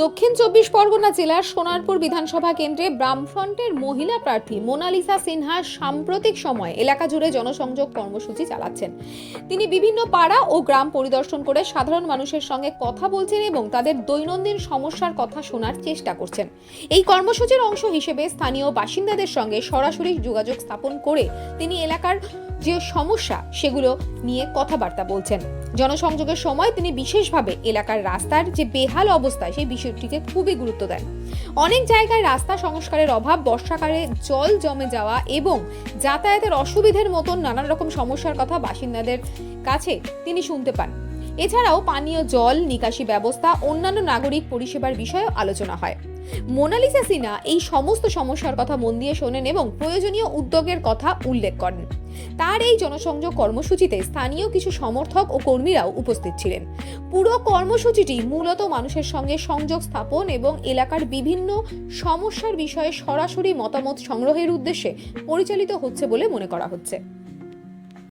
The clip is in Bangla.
দক্ষিণ চব্বিশ পরগনা জেলার সোনারপুর বিধানসভা কেন্দ্রে বামফ্রন্টের মহিলা প্রার্থী মোনালিসা সিনহা সাম্প্রতিক সময়ে এলাকা জুড়ে জনসংযোগ কর্মসূচি চালাচ্ছেন। তিনি বিভিন্ন পাড়া ও গ্রাম পরিদর্শন করে সাধারণ মানুষের সঙ্গে কথা বলছেন এবং তাদের দৈনন্দিন সমস্যার কথা শোনার চেষ্টা করছেন। এই কর্মসূচির অংশ হিসেবে স্থানীয় বাসিন্দাদের সঙ্গে সরাসরি যোগাযোগ স্থাপন করে তিনি এলাকার যে সমস্যা সেগুলো নিয়ে কথাবার্তা বলছেন। জনসংযোগের সময় তিনি বিশেষভাবে এলাকার রাস্তার যে বেহাল অবস্থা সেই বিষয়টিকে খুবই গুরুত্ব দেন। অনেক জায়গায় রাস্তা সংস্কারের অভাব, বর্ষাকালে জল জমে যাওয়া এবং যাতায়াতের অসুবিধার মতন নানান রকম সমস্যার কথা বাসিন্দাদের কাছে তিনি শুনতে পান। এছাড়াও পানীয় জল, নিকাশি ব্যবস্থা, অন্যান্য নাগরিক পরিষেবার বিষয়েও আলোচনা হয়। মোনালিসা সিনহা এই সমস্ত সমস্যার কথা মন দিয়ে শোনেন এবং প্রয়োজনীয় উদ্যোগের কথা উল্লেখ করেন। তার এই জনসংযোগ কর্মসূচিতে স্থানীয় কিছু সমর্থক ও কর্মীরাও উপস্থিত ছিলেন। পুরো কর্মসূচিটি মূলত মানুষের সঙ্গে সংযোগ স্থাপন এবং এলাকার বিভিন্ন সমস্যার বিষয়ে সরাসরি মতামত সংগ্রহের উদ্দেশ্যে পরিচালিত হচ্ছে বলে মনে করা হচ্ছে।